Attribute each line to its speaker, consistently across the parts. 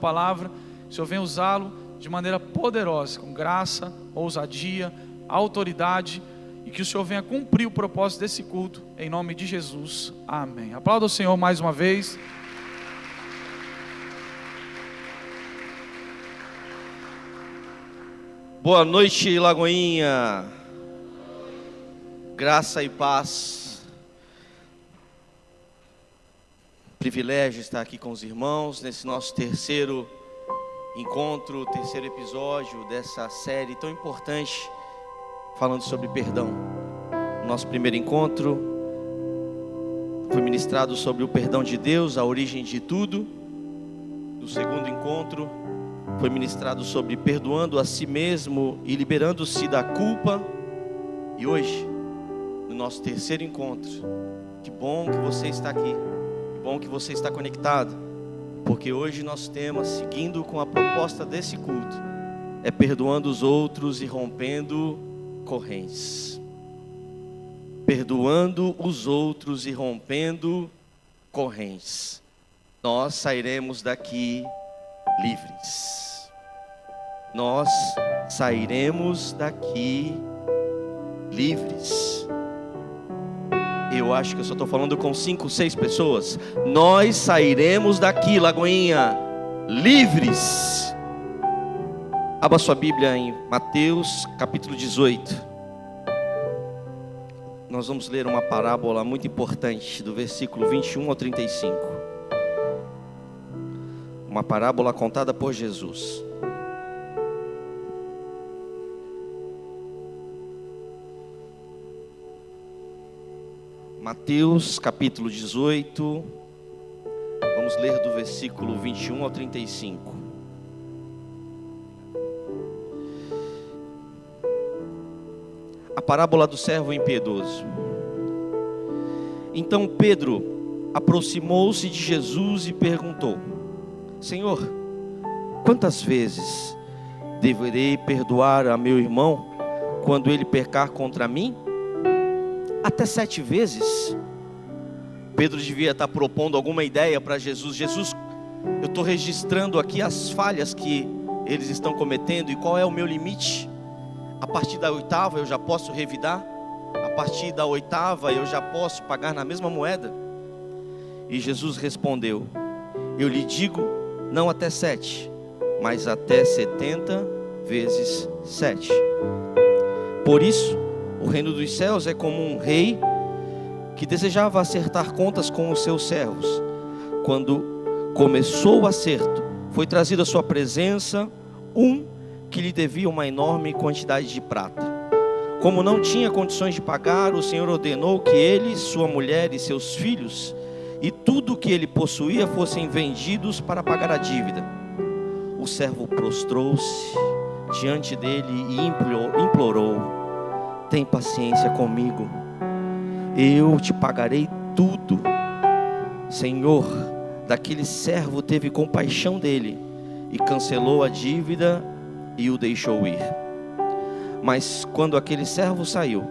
Speaker 1: palavra, que o Senhor venha usá-lo de maneira poderosa, com graça, ousadia, autoridade, e que o Senhor venha cumprir o propósito desse culto, em nome de Jesus, amém. Aplauda o Senhor mais uma vez.
Speaker 2: Boa noite, Lagoinha. Graça e paz. Privilégio estar aqui com os irmãos nesse nosso terceiro encontro, terceiro episódio dessa série tão importante, falando sobre perdão. Nosso primeiro encontro foi ministrado sobre o perdão de Deus, a origem de tudo. O segundo encontro foi ministrado sobre perdoando a si mesmo e liberando-se da culpa. E hoje, no nosso terceiro encontro, que bom que você está aqui, que bom que você está conectado, porque hoje nosso tema, seguindo com a proposta desse culto, é perdoando os outros e rompendo correntes. Perdoando os outros e rompendo correntes. Nós sairemos daqui livres. Nós sairemos daqui livres. Eu acho que eu só estou falando com 5, 6 pessoas. Nós sairemos daqui, Lagoinha, livres. Abra sua Bíblia em Mateus capítulo 18. Nós vamos ler uma parábola muito importante, do versículo 21 ao 35. Uma parábola contada por Jesus. Mateus capítulo 18, vamos ler do versículo 21 ao 35. A parábola do servo impiedoso. Então Pedro aproximou-se de Jesus e perguntou: Senhor, quantas vezes deverei perdoar a meu irmão quando ele pecar contra mim? Até 7 vezes? Pedro devia estar propondo alguma ideia para Jesus. Jesus, eu estou registrando aqui as falhas que eles estão cometendo e qual é o meu limite. A partir da 8ª eu já posso revidar? A partir da 8ª eu já posso pagar na mesma moeda? E Jesus respondeu: eu lhe digo, não até 7, mas até 70 vezes 7. Por isso, o reino dos céus é como um rei que desejava acertar contas com os seus servos. Quando começou o acerto, foi trazido à sua presença um que lhe devia uma enorme quantidade de prata. Como não tinha condições de pagar, o Senhor ordenou que ele, sua mulher e seus filhos e tudo o que ele possuía fossem vendidos para pagar a dívida. O servo prostrou-se diante dele e implorou: tem paciência comigo, eu te pagarei tudo. Senhor daquele servo teve compaixão dele e cancelou a dívida e o deixou ir. Mas quando aquele servo saiu,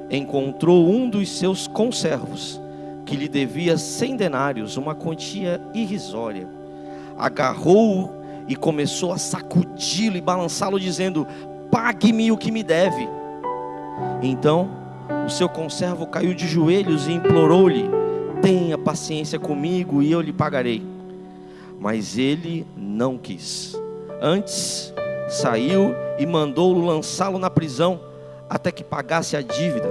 Speaker 2: encontrou um dos seus conservos que lhe devia 100 denários, uma quantia irrisória. Agarrou-o e começou a sacudi-lo e balançá-lo, dizendo: pague-me o que me deve. Então o seu conservo caiu de joelhos e implorou-lhe: tenha paciência comigo e eu lhe pagarei. Mas ele não quis. Antes saiu e mandou-o lançá-lo na prisão até que pagasse a dívida.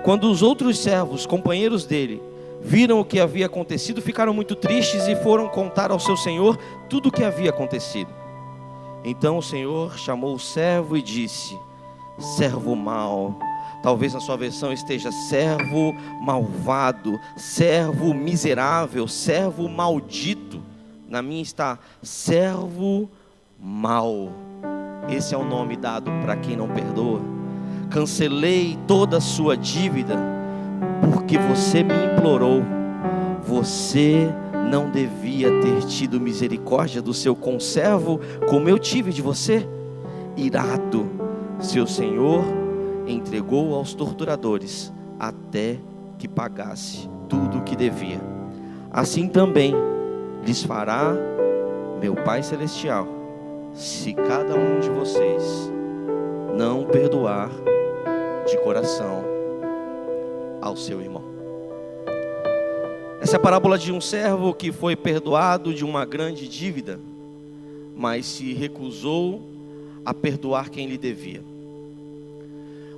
Speaker 2: Quando os outros servos, companheiros dele, viram o que havia acontecido, ficaram muito tristes e foram contar ao seu senhor tudo o que havia acontecido. Então o senhor chamou o servo e disse: servo mau. Talvez na sua versão esteja servo malvado, servo miserável, servo maldito. Na minha está servo mau. Esse é o nome dado para quem não perdoa. Cancelei toda a sua dívida porque você me implorou. Você não devia ter tido misericórdia do seu conservo como eu tive de você? Irado, seu senhor entregou aos torturadores até que pagasse tudo o que devia. Assim também lhes fará meu Pai Celestial, se cada um de vocês não perdoar de coração ao seu irmão. Essa é a parábola de um servo que foi perdoado de uma grande dívida, mas se recusou a perdoar quem lhe devia.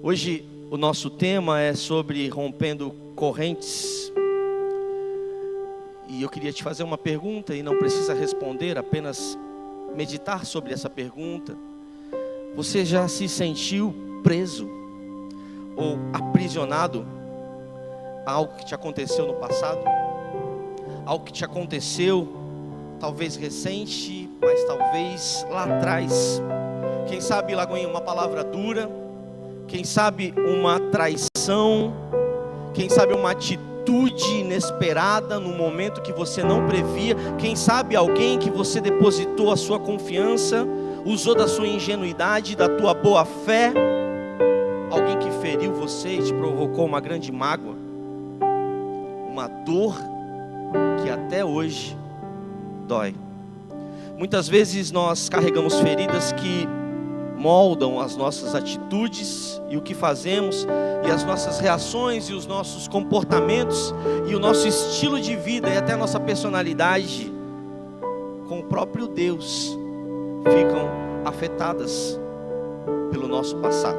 Speaker 2: Hoje o nosso tema é sobre rompendo correntes. E eu queria te fazer uma pergunta, e não precisa responder, apenas meditar sobre essa pergunta. Você já se sentiu preso ou aprisionado a algo que te aconteceu no passado? Algo que te aconteceu, talvez recente, mas talvez lá atrás. Quem sabe, Lagoinha, uma palavra dura. Quem sabe uma traição. Quem sabe uma atitude inesperada no momento que você não previa. Quem sabe alguém que você depositou a sua confiança, usou da sua ingenuidade, da tua boa fé. Alguém que feriu você e te provocou uma grande mágoa, uma dor que até hoje dói. Muitas vezes nós carregamos feridas que moldam as nossas atitudes e o que fazemos, e as nossas reações e os nossos comportamentos e o nosso estilo de vida e até a nossa personalidade com o próprio Deus ficam afetadas pelo nosso passado.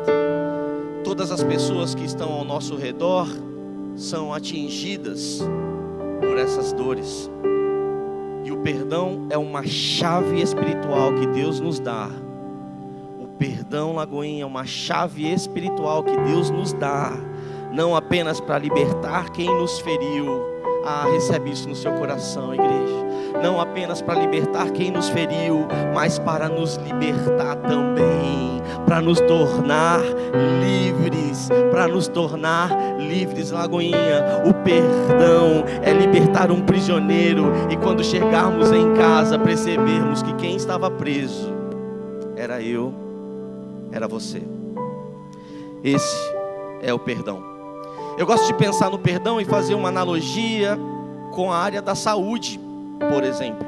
Speaker 2: Todas as pessoas que estão ao nosso redor são atingidas por essas dores. E o perdão é uma chave espiritual que Deus nos dá. O perdão, Lagoinha, é uma chave espiritual que Deus nos dá, não apenas para libertar quem nos feriu. Recebe isso no seu coração, igreja. Não apenas para libertar quem nos feriu, mas para nos libertar também, para nos tornar livres, Lagoinha. O perdão é libertar um prisioneiro, e quando chegarmos em casa, percebermos que quem estava preso era eu, era você. Esse é o perdão. Eu gosto de pensar no perdão e fazer uma analogia com a área da saúde, por exemplo.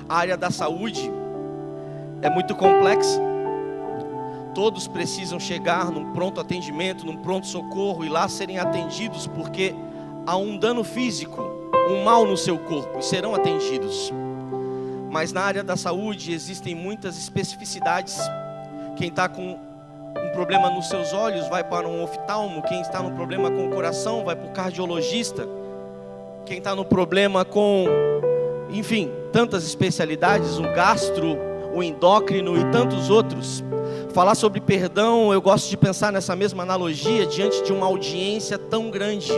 Speaker 2: A área da saúde é muito complexa. Todos precisam chegar num pronto atendimento, num pronto socorro, e lá serem atendidos, porque há um dano físico, um mal no seu corpo, e serão atendidos. Mas na área da saúde existem muitas especificidades. Quem está com um problema nos seus olhos vai para um oftalmo. Quem está no problema com o coração vai para o cardiologista. Quem está no problema com, enfim, tantas especialidades, o gastro, o endócrino e tantos outros. Falar sobre perdão, eu gosto de pensar nessa mesma analogia diante de uma audiência tão grande,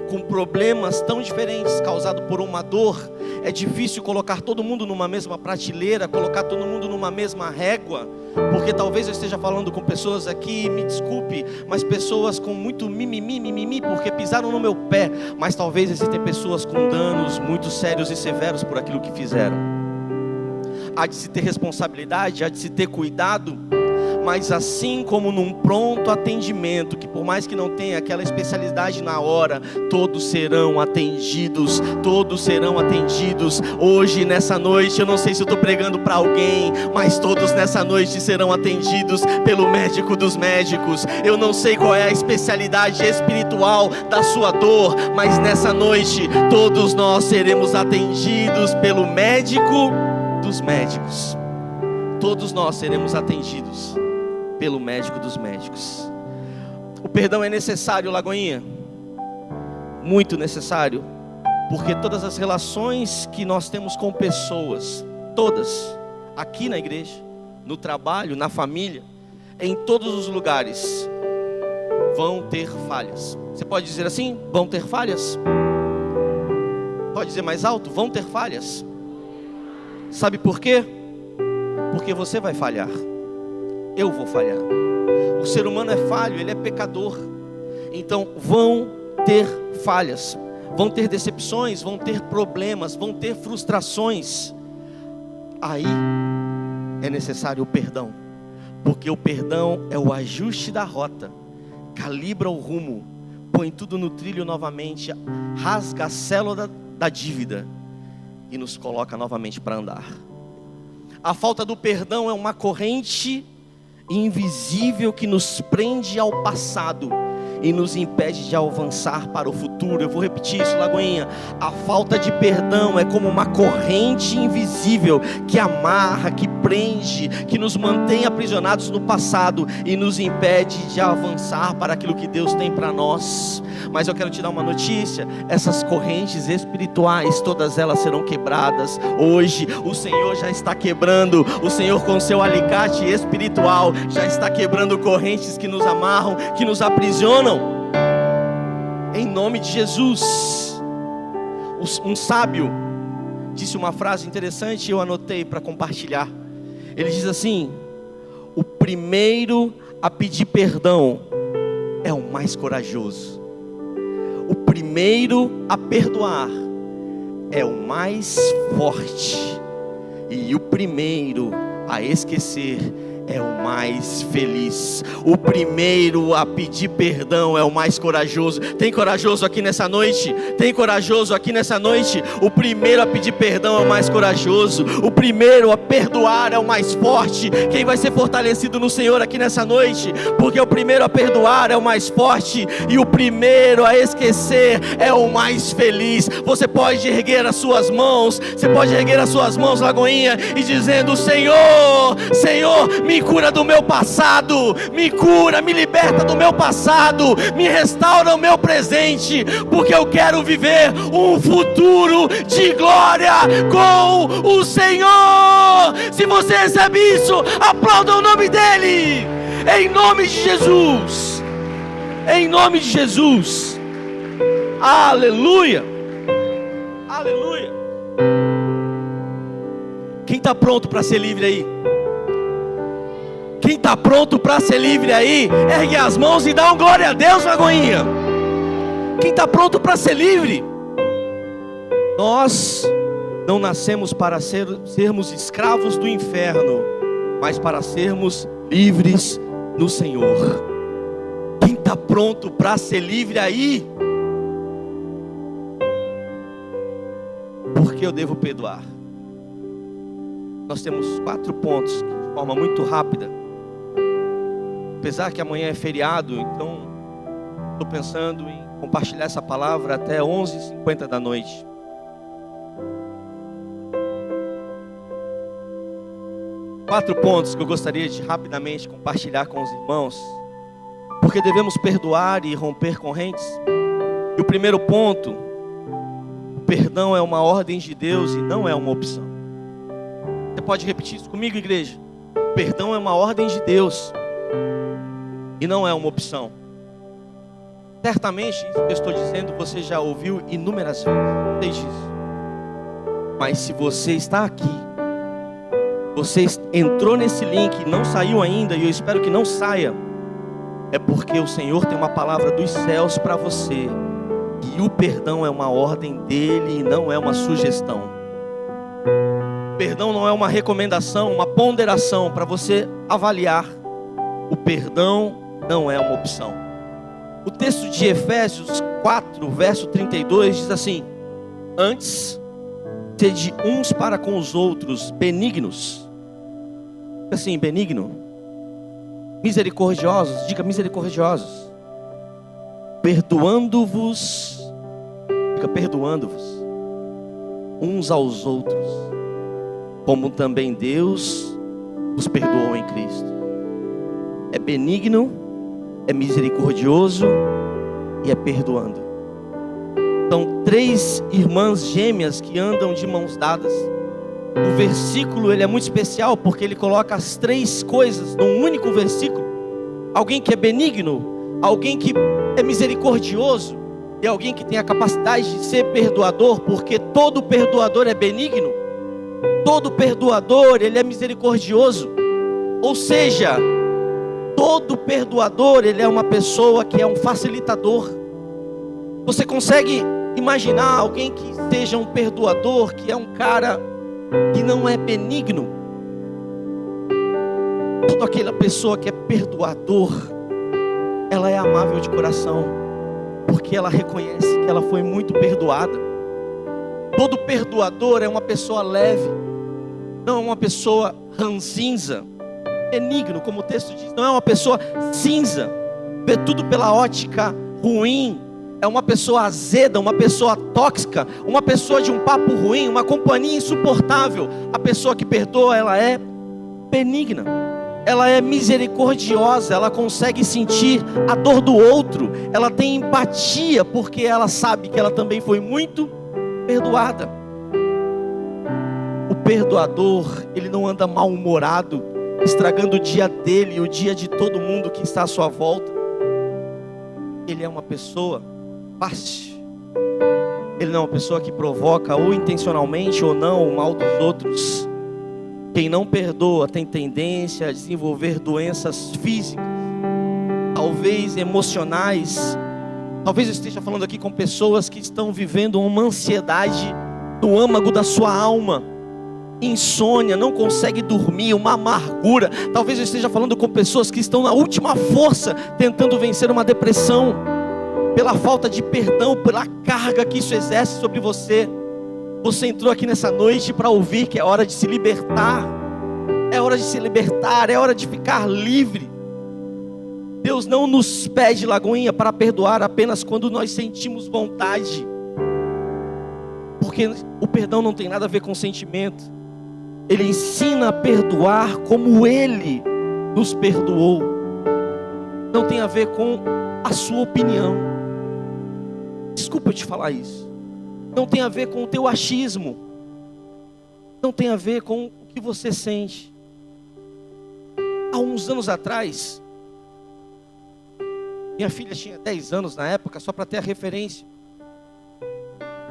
Speaker 2: com problemas tão diferentes causados por uma dor. É difícil colocar todo mundo numa mesma prateleira, colocar todo mundo numa mesma régua, porque talvez eu esteja falando com pessoas aqui, me desculpe, mas pessoas com muito mimimi, porque pisaram no meu pé. Mas talvez existem pessoas com danos muito sérios e severos por aquilo que fizeram. Há de se ter responsabilidade, há de se ter cuidado. Mas assim como num pronto atendimento, que por mais que não tenha aquela especialidade na hora, todos serão atendidos, hoje, nessa noite. Eu não sei se eu estou pregando para alguém, mas todos nessa noite serão atendidos pelo médico dos médicos. Eu não sei qual é a especialidade espiritual da sua dor, mas nessa noite, todos nós seremos atendidos pelo médico dos médicos. Todos nós seremos atendidos pelo médico dos médicos. O perdão é necessário, Lagoinha, muito necessário, porque todas as relações que nós temos com pessoas, todas, aqui na igreja, no trabalho, na família, em todos os lugares, vão ter falhas. Você pode dizer assim? Vão ter falhas? Pode dizer mais alto? Vão ter falhas. Sabe por quê? Porque você vai falhar. Eu vou falhar. O ser humano é falho, ele é pecador. Então vão ter falhas, vão ter decepções, vão ter problemas, vão ter frustrações. Aí é necessário o perdão, porque o perdão é o ajuste da rota, calibra o rumo, põe tudo no trilho novamente, rasga a célula da dívida e nos coloca novamente para andar. A falta do perdão é uma corrente invisível que nos prende ao passado e nos impede de avançar para o futuro. Eu vou repetir isso, Lagoinha. A falta de perdão é como uma corrente invisível que amarra, que prende, que nos mantém aprisionados no passado e nos impede de avançar para aquilo que Deus tem para nós. Mas eu quero te dar uma notícia: essas correntes espirituais, todas elas serão quebradas. Hoje o Senhor já está quebrando. O Senhor, com seu alicate espiritual, já está quebrando correntes que nos amarram, que nos aprisionam. Em nome de Jesus. Um sábio disse uma frase interessante e eu anotei para compartilhar. Ele diz assim: o primeiro a pedir perdão é o mais corajoso. O primeiro a perdoar é o mais forte. E o primeiro a esquecer é o mais feliz. O primeiro a pedir perdão é o mais corajoso. Tem corajoso aqui nessa noite? Tem corajoso aqui nessa noite? O primeiro a pedir perdão é o mais corajoso. O primeiro a perdoar é o mais forte. Quem vai ser fortalecido no Senhor aqui nessa noite? Porque o primeiro a perdoar é o mais forte e o primeiro a esquecer é o mais feliz. Você pode erguer as suas mãos. Você pode erguer as suas mãos, Lagoinha, e dizendo: Senhor, Senhor, me cura do meu passado, me cura, me liberta do meu passado, me restaura o meu presente, porque eu quero viver um futuro de glória com o Senhor. Se você recebe isso, aplauda o nome dEle, em nome de Jesus, em nome de Jesus. Aleluia, aleluia. Quem está pronto para ser livre aí? Quem está pronto para ser livre aí, ergue as mãos e dá um glória a Deus, Lagoinha. Quem está pronto para ser livre? Nós não nascemos para sermos escravos do inferno, mas para sermos livres no Senhor. Quem está pronto para ser livre aí? Por que eu devo perdoar? Nós temos 4 pontos, de forma muito rápida. Apesar que amanhã é feriado, então estou pensando em compartilhar essa palavra até 11h50 da noite. Quatro pontos que eu gostaria de rapidamente compartilhar com os irmãos, porque devemos perdoar e romper correntes. E o primeiro ponto: o perdão é uma ordem de Deus e não é uma opção. Você pode repetir isso comigo, igreja? O perdão é uma ordem de Deus e não é uma opção. Certamente, isso que eu estou dizendo, você já ouviu inúmeras vezes, sei disso. Mas se você está aqui, você entrou nesse link e não saiu ainda, e eu espero que não saia, é porque o Senhor tem uma palavra dos céus para você. E o perdão é uma ordem dele e não é uma sugestão. O perdão não é uma recomendação, uma ponderação para você avaliar. O perdão não é uma opção. O texto de Efésios 4, verso 32 diz assim: antes, sede uns para com os outros benignos. Assim, benigno. Misericordiosos, diga misericordiosos. Perdoando-vos, diga perdoando-vos, uns aos outros, como também Deus os perdoou em Cristo. É benigno, é misericordioso e é perdoando. São 3 irmãs gêmeas que andam de mãos dadas. O versículo ele é muito especial porque ele coloca as 3 coisas num único versículo. Alguém que é benigno, alguém que é misericordioso e alguém que tem a capacidade de ser perdoador, porque todo perdoador é benigno, todo perdoador ele é misericordioso. Ou seja, todo perdoador ele é uma pessoa que é um facilitador. Você consegue imaginar alguém que seja um perdoador, que é um cara que não é benigno? Toda aquela pessoa que é perdoador, ela é amável de coração, porque ela reconhece que ela foi muito perdoada. Todo perdoador é uma pessoa leve, não é uma pessoa ranzinza, benigno, como o texto diz, não é uma pessoa cinza, vê tudo pela ótica ruim, é uma pessoa azeda, uma pessoa tóxica, uma pessoa de um papo ruim, uma companhia insuportável. A pessoa que perdoa, ela é benigna, ela é misericordiosa, ela consegue sentir a dor do outro, ela tem empatia, porque ela sabe que ela também foi muito perdoada. O perdoador, ele não anda mal-humorado, estragando o dia dele e o dia de todo mundo que está à sua volta. Ele é uma pessoa fácil. Ele não é uma pessoa que provoca, ou intencionalmente ou não, o mal dos outros. Quem não perdoa tem tendência a desenvolver doenças físicas, talvez emocionais. Talvez eu esteja falando aqui com pessoas que estão vivendo uma ansiedade no âmago da sua alma, insônia, não consegue dormir, uma amargura. Talvez eu esteja falando com pessoas que estão na última força, tentando vencer uma depressão, pela falta de perdão, pela carga que isso exerce sobre você. Você entrou aqui nessa noite para ouvir que é hora de se libertar, é hora de se libertar, é hora de ficar livre. Deus não nos pede, Lagoinha, para perdoar apenas quando nós sentimos vontade, porque o perdão não tem nada a ver com sentimento. Ele ensina a perdoar como Ele nos perdoou. Não tem a ver com a sua opinião. Desculpa eu te falar isso. Não tem a ver com o teu achismo. Não tem a ver com o que você sente. Há uns anos atrás, minha filha tinha 10 anos na época, só para ter a referência.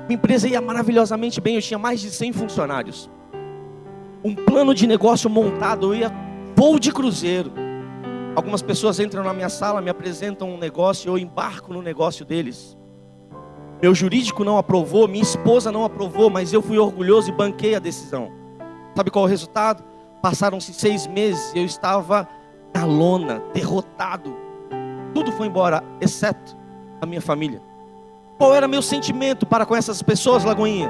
Speaker 2: Minha empresa ia maravilhosamente bem, eu tinha mais de 100 funcionários. Um plano de negócio montado, eu ia voo de cruzeiro. Algumas pessoas entram na minha sala, me apresentam um negócio, eu embarco no negócio deles. Meu jurídico não aprovou, minha esposa não aprovou, mas eu fui orgulhoso e banquei a decisão. Sabe qual é o resultado? Passaram-se 6 meses, eu estava na lona, derrotado. Tudo foi embora, exceto a minha família. Qual era meu sentimento para com essas pessoas, Lagoinha?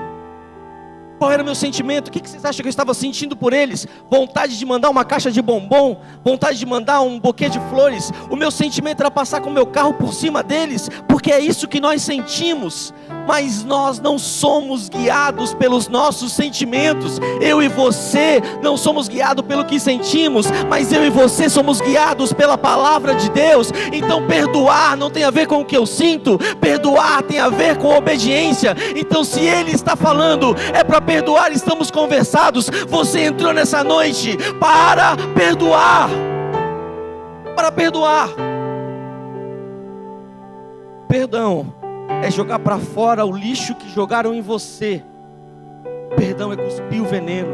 Speaker 2: Qual era o meu sentimento? O que vocês acham que eu estava sentindo por eles? Vontade de mandar uma caixa de bombom? Vontade de mandar um buquê de flores? O meu sentimento era passar com o meu carro por cima deles, porque é isso que nós sentimos. Mas nós não somos guiados pelos nossos sentimentos. Eu e você não somos guiados pelo que sentimos, mas eu e você somos guiados pela palavra de Deus. Então perdoar não tem a ver com o que eu sinto, perdoar tem a ver com obediência. Então se Ele está falando, é para perdoar, estamos conversados. Você entrou nessa noite para perdoar. Para perdoar. Perdão é jogar para fora o lixo que jogaram em você. Perdão é cuspir o veneno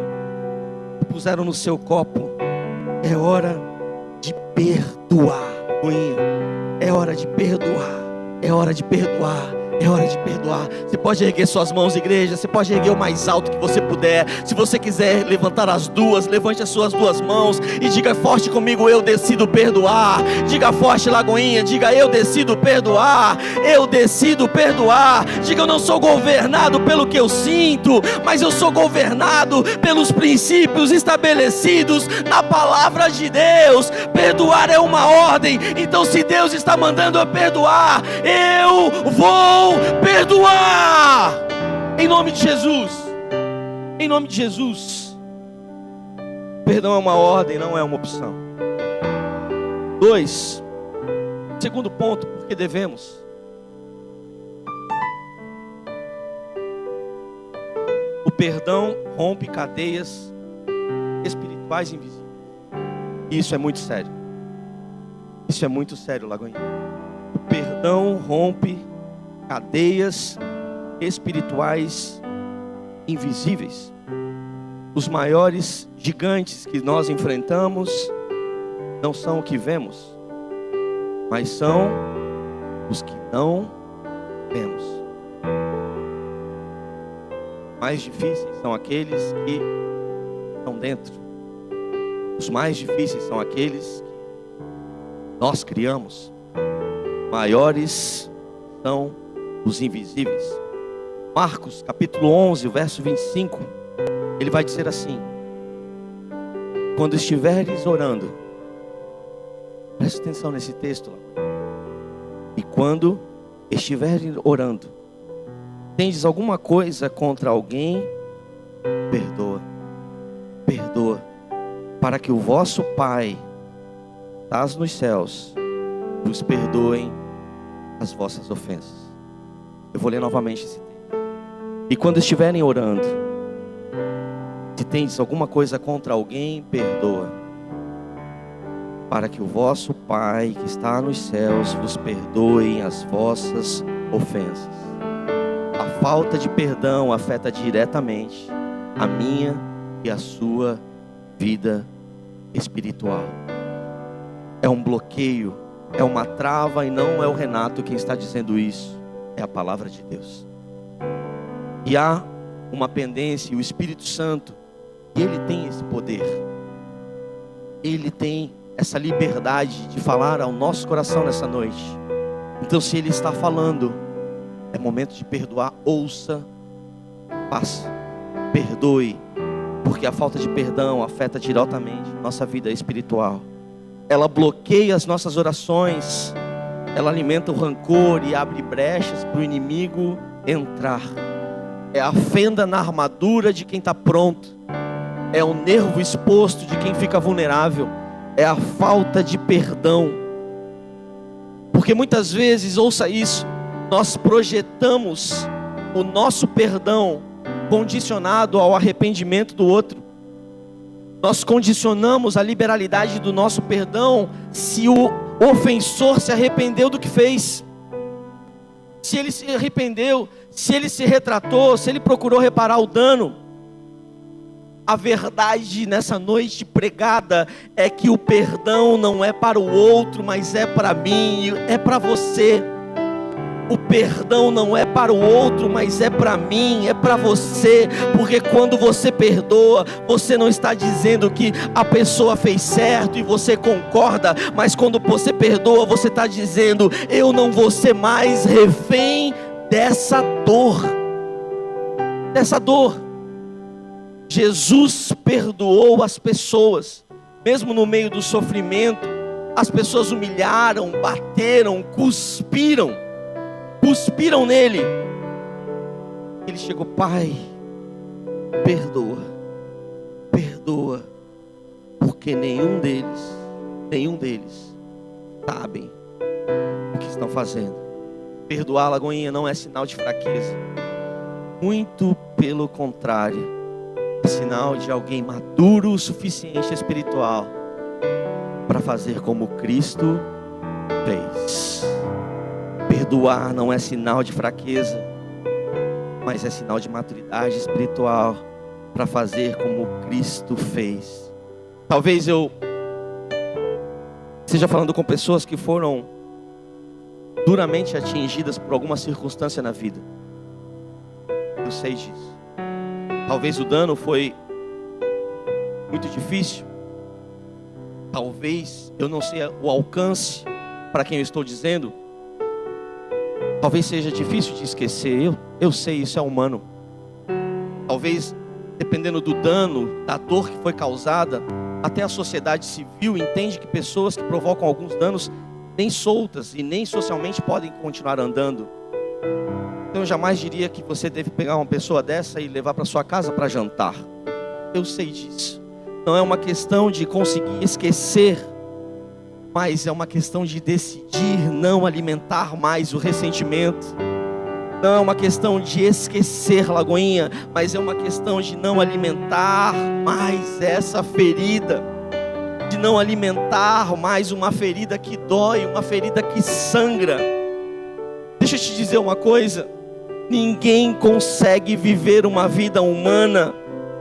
Speaker 2: que puseram no seu copo. É hora de perdoar. É hora de perdoar. É hora de perdoar. É hora de perdoar. Você pode erguer suas mãos, igreja. Você pode erguer o mais alto que você puder. Se você quiser levantar as duas, levante as suas duas mãos e diga forte comigo: eu decido perdoar. Diga forte, Lagoinha, diga: eu decido perdoar. Eu decido perdoar. Diga: eu não sou governado pelo que eu sinto, mas eu sou governado pelos princípios estabelecidos na palavra de Deus. Perdoar é uma ordem. Então se Deus está mandando eu perdoar, eu vou perdoar, em nome de Jesus. Em nome de Jesus. Perdão é uma ordem, não é uma opção. 2, segundo ponto, porque devemos. O perdão rompe cadeias espirituais invisíveis. E isso é muito sério. Isso é muito sério, Lagoinha. O perdão rompe cadeias espirituais invisíveis. Os maiores gigantes que nós enfrentamos não são o que vemos, mas são os que não vemos. Mais difíceis são aqueles que estão dentro. Os mais difíceis são aqueles que nós criamos. Maiores são os invisíveis. Marcos, capítulo 11, o verso 25, ele vai dizer assim: quando estiveres orando, presta atenção nesse texto lá. E quando estiveres orando, tendes alguma coisa contra alguém, perdoa. Perdoa, para que o vosso Pai, que estás nos céus, vos perdoem as vossas ofensas. Eu vou ler novamente esse texto. E quando estiverem orando, se tendes alguma coisa contra alguém, perdoa, para que o vosso Pai que está nos céus vos perdoe as vossas ofensas. A falta de perdão afeta diretamente a minha e a sua vida espiritual. É um bloqueio, é uma trava, e não é o Renato quem está dizendo isso, é a palavra de Deus. E há uma pendência, e o Espírito Santo, ele tem esse poder, ele tem essa liberdade de falar ao nosso coração nessa noite. Então, se ele está falando, é momento de perdoar. Ouça, faça, perdoe, porque a falta de perdão afeta diretamente nossa vida espiritual. Ela bloqueia as nossas orações, ela alimenta o rancor e abre brechas para o inimigo entrar. É a fenda na armadura de quem está pronto, é o nervo exposto de quem fica vulnerável, é a falta de perdão. Porque muitas vezes, ouça isso, nós projetamos o nosso perdão condicionado ao arrependimento do outro. Nós condicionamos a liberalidade do nosso perdão se o ofensor se arrependeu do que fez. Se ele se arrependeu, se ele se retratou, se ele procurou reparar o dano. A verdade nessa noite pregada é que o perdão não é para o outro, mas é para mim, é para você. O perdão não é para o outro, mas é para mim, é para você. Porque quando você perdoa, você não está dizendo que a pessoa fez certo e você concorda. Mas quando você perdoa, você está dizendo: eu não vou ser mais refém dessa dor. Dessa dor. Jesus perdoou as pessoas, mesmo no meio do sofrimento. As pessoas humilharam, bateram, cuspiram nele. Ele chegou: Pai, perdoa, porque nenhum deles sabem o que estão fazendo. Perdoar, Lagoinha, não é sinal de fraqueza, muito pelo contrário, é sinal de alguém maduro o suficiente espiritual para fazer como Cristo fez. Perdoar não é sinal de fraqueza, mas é sinal de maturidade espiritual para fazer como Cristo fez. Talvez eu esteja falando com pessoas que foram duramente atingidas por alguma circunstância na vida. Eu sei disso. Talvez o dano foi muito difícil. Talvez, eu não sei o alcance para quem eu estou dizendo. Talvez seja difícil de esquecer. Eu sei, isso é humano. Talvez, dependendo do dano, da dor que foi causada, até a sociedade civil entende que pessoas que provocam alguns danos nem soltas e nem socialmente podem continuar andando. Então eu jamais diria que você deve pegar uma pessoa dessa e levar para sua casa para jantar. Eu sei disso. Não é uma questão de conseguir esquecer, mas é uma questão de decidir não alimentar mais o ressentimento. Não é uma questão de esquecer, Lagoinha, mas é uma questão de não alimentar mais essa ferida. De não alimentar mais uma ferida que dói, uma ferida que sangra. Deixa eu te dizer uma coisa. Ninguém consegue viver uma vida humana.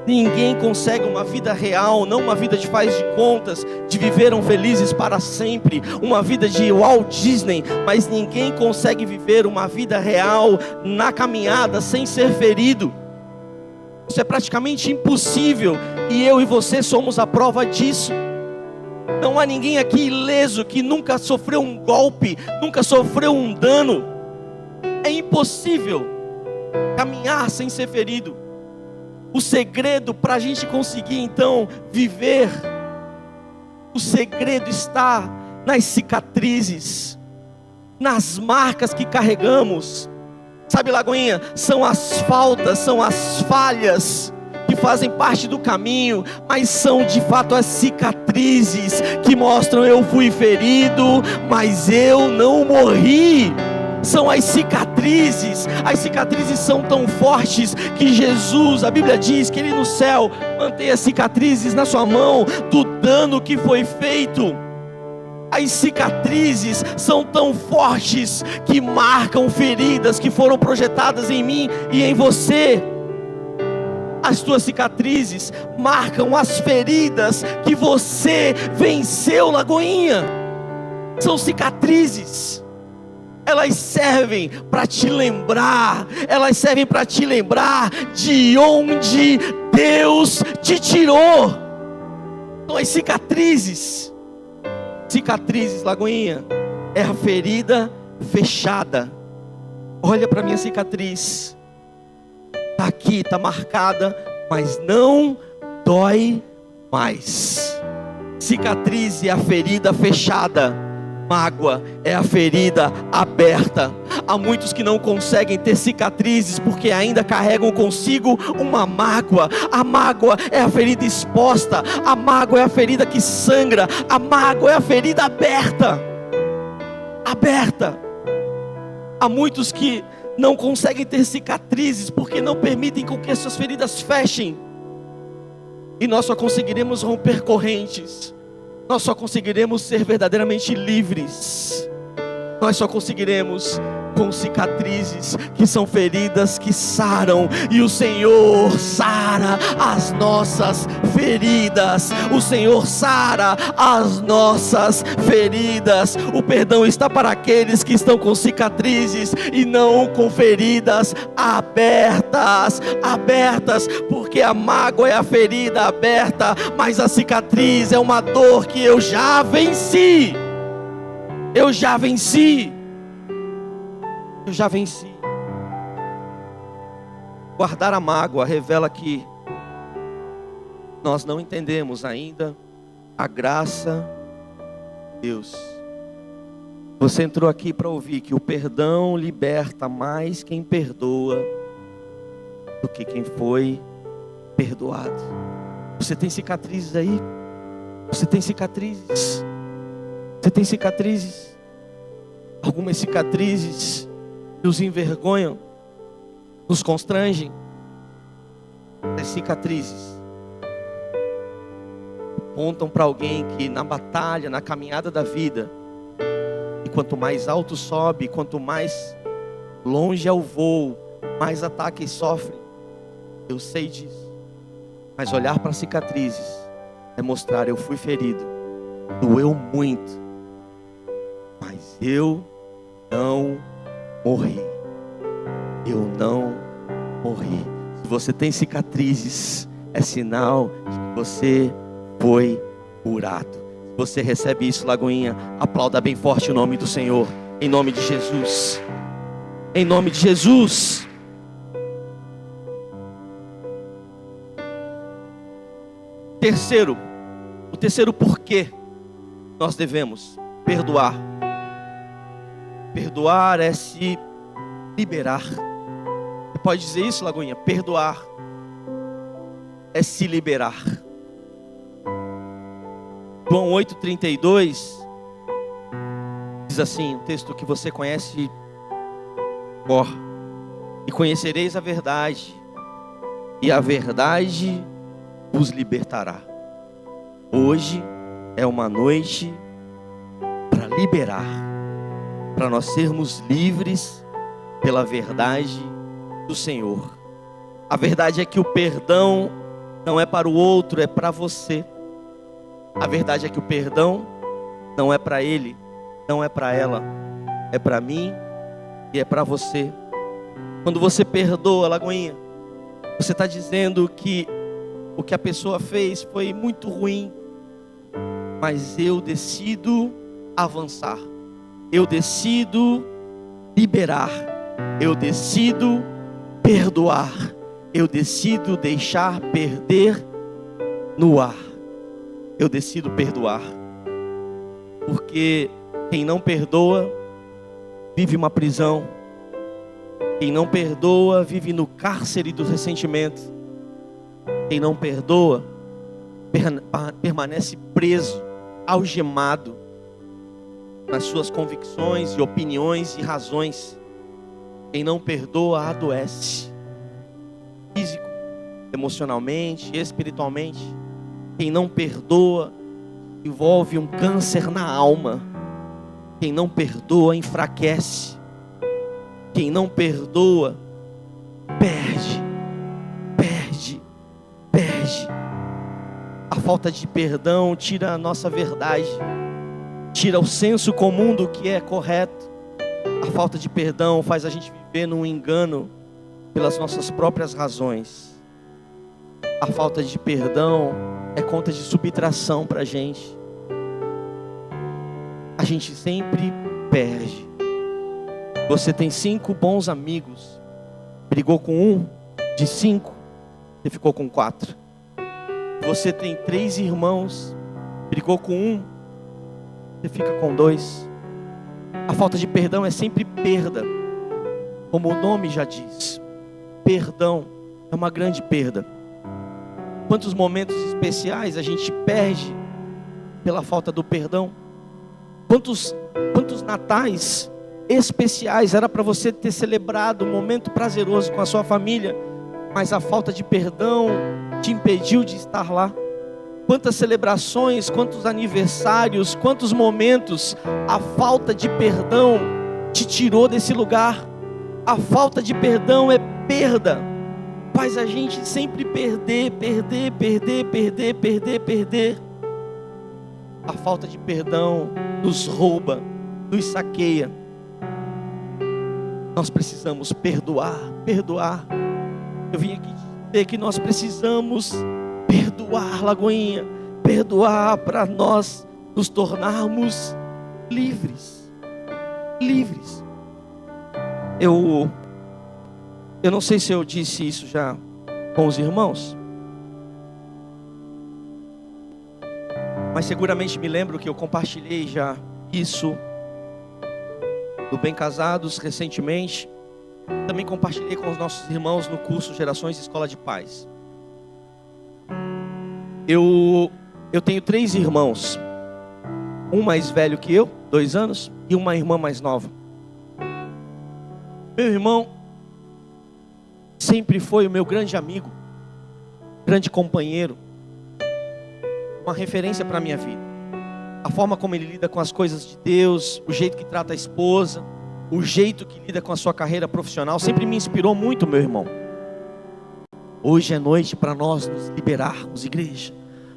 Speaker 2: Ninguém consegue uma vida real, não uma vida de faz de contas, de viveram felizes para sempre, uma vida de Walt Disney, mas ninguém consegue viver uma vida real na caminhada sem ser ferido. Isso é praticamente impossível, e eu e você somos a prova disso. Não há ninguém aqui ileso que nunca sofreu um golpe, nunca sofreu um dano. É impossível. caminhar sem ser ferido. O segredo para a gente conseguir então viver, o segredo está nas cicatrizes, nas marcas que carregamos. Sabe, Lagoinha, são as faltas, são as falhas que fazem parte do caminho, mas são de fato as cicatrizes que mostram: eu fui ferido, mas eu não morri. São as cicatrizes são tão fortes que Jesus, a Bíblia diz que Ele no céu mantém as cicatrizes na sua mão do dano que foi feito. As cicatrizes são tão fortes que marcam feridas que foram projetadas em mim e em você. As tuas cicatrizes marcam as feridas que você venceu, Lagoinha. São cicatrizes. Elas servem para te lembrar, de onde Deus te tirou. São as cicatrizes. Cicatrizes, Lagoinha, é a ferida fechada. Olha para minha cicatriz. Está aqui, está marcada, mas não dói mais. Cicatriz é a ferida fechada. Mágoa é a ferida aberta. Há muitos que não conseguem ter cicatrizes porque ainda carregam consigo uma mágoa. A mágoa é a ferida exposta. A mágoa é a ferida que sangra. A mágoa é a ferida aberta. Há muitos que não conseguem ter cicatrizes porque não permitem com que essas feridas fechem. E nós só conseguiremos romper correntes, nós só conseguiremos ser verdadeiramente livres, nós só conseguiremos com cicatrizes, que são feridas que saram. E o Senhor sara as nossas feridas. O Senhor sara as nossas feridas. O perdão está para aqueles que estão com cicatrizes e não com feridas abertas, porque a mágoa é a ferida aberta, mas a cicatriz é uma dor que eu já venci. Guardar a mágoa revela que nós não entendemos ainda a graça de Deus. Você entrou aqui para ouvir que o perdão liberta mais quem perdoa do que quem foi perdoado. Você tem cicatrizes aí? Você tem cicatrizes? Algumas cicatrizes nos envergonham, nos constrangem. As cicatrizes apontam para alguém que na batalha, na caminhada da vida, e quanto mais alto sobe, quanto mais longe é o voo, mais ataques sofre. Eu sei disso. Mas olhar para cicatrizes é mostrar: eu fui ferido, doeu muito, mas eu não morri. Se você tem cicatrizes, é sinal de que você foi curado. Se você recebe isso, Lagoinha, aplauda bem forte o nome do Senhor, em nome de Jesus. Em nome de Jesus. O terceiro porquê nós devemos perdoar. Perdoar é se liberar. Você pode dizer isso, Lagoinha? Perdoar é se liberar. João 8,32 diz assim, um texto que você conhece: e conhecereis a verdade, e a verdade vos libertará. Hoje é uma noite para liberar, para nós sermos livres pela verdade do Senhor. A verdade é que o perdão não é para o outro, é para você. A verdade é que o perdão não é para ele, não é para ela, é para mim e é para você. Quando você perdoa, Lagoinha, você está dizendo que o que a pessoa fez foi muito ruim, mas eu decido avançar, eu decido liberar, eu decido perdoar. Eu decido deixar perder no ar. Eu decido perdoar. Porque quem não perdoa vive uma prisão. Quem não perdoa vive no cárcere do ressentimento. Quem não perdoa permanece preso, algemado nas suas convicções e opiniões e razões. Quem não perdoa adoece, físico, emocionalmente, espiritualmente. Quem não perdoa envolve um câncer na alma. Quem não perdoa enfraquece. Quem não perdoa perde. A falta de perdão tira a nossa verdade, tira o senso comum do que é correto. A falta de perdão faz a gente viver num engano pelas nossas próprias razões. A falta de perdão é conta de subtração para a gente. A gente sempre perde. Você tem 5 bons amigos, brigou com um, de 5, você ficou com 4. Você tem 3 irmãos, brigou com um, você fica com 2. A falta de perdão é sempre perda. Como o nome já diz, perdão é uma grande perda. Quantos momentos especiais a gente perde pela falta do perdão? Quantos natais especiais era para você ter celebrado um momento prazeroso com a sua família, mas a falta de perdão te impediu de estar lá? Quantas celebrações, quantos aniversários, quantos momentos a falta de perdão te tirou desse lugar? A falta de perdão é perda, faz a gente sempre perder. A falta de perdão nos rouba, nos saqueia. Nós precisamos perdoar. Eu vim aqui dizer que nós precisamos perdoar, Lagoinha, perdoar para nós nos tornarmos livres. Eu não sei se eu disse isso já com os irmãos, mas seguramente me lembro que eu compartilhei já isso do Bem Casados recentemente. Também compartilhei com os nossos irmãos no curso Gerações Escola de Paz. Eu tenho 3 irmãos. Um mais velho que eu, 2 anos, e uma irmã mais nova. Meu irmão sempre foi o meu grande amigo, grande companheiro, uma referência para a minha vida. A forma como ele lida com as coisas de Deus, o jeito que trata a esposa, o jeito que lida com a sua carreira profissional, sempre me inspirou muito, meu irmão. Hoje é noite para nós nos liberarmos, igreja.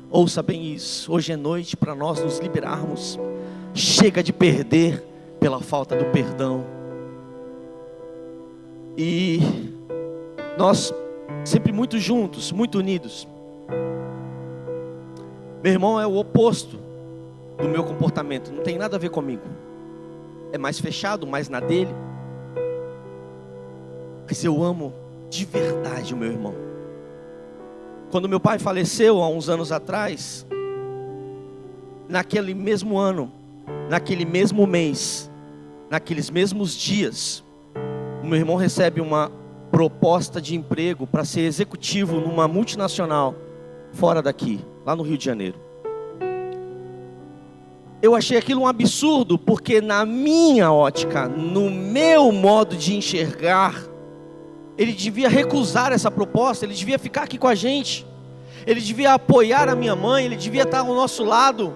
Speaker 2: Ouça bem isso. Hoje é noite para nós nos liberarmos. Chega de perder pela falta do perdão. E nós sempre muito juntos, muito unidos. Meu irmão é o oposto do meu comportamento, não tem nada a ver comigo. É mais fechado, mais na dele. Mas eu amo de verdade o meu irmão. Quando meu pai faleceu há uns anos atrás, naquele mesmo ano, naquele mesmo mês, naqueles mesmos dias, o meu irmão recebe uma proposta de emprego para ser executivo numa multinacional fora daqui, lá no Rio de Janeiro. Eu achei aquilo um absurdo, porque na minha ótica, no meu modo de enxergar, ele devia recusar essa proposta, ele devia ficar aqui com a gente, ele devia apoiar a minha mãe, ele devia estar ao nosso lado.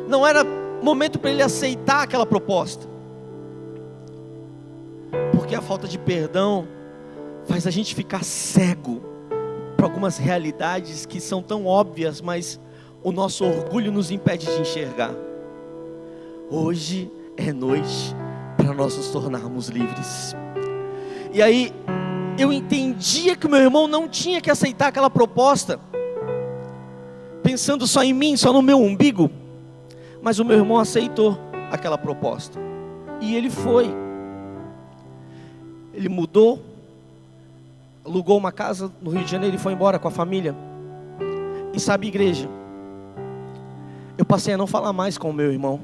Speaker 2: Não era momento para ele aceitar aquela proposta, porque a falta de perdão faz a gente ficar cego para algumas realidades que são tão óbvias, mas o nosso orgulho nos impede de enxergar. Hoje é noite para nós nos tornarmos livres. E aí eu entendia que o meu irmão não tinha que aceitar aquela proposta, pensando só em mim, só no meu umbigo. Mas o meu irmão aceitou aquela proposta, e ele foi. Ele mudou alugou uma casa no Rio de Janeiro e foi embora com a família. E sabe, igreja, eu passei a não falar mais com o meu irmão.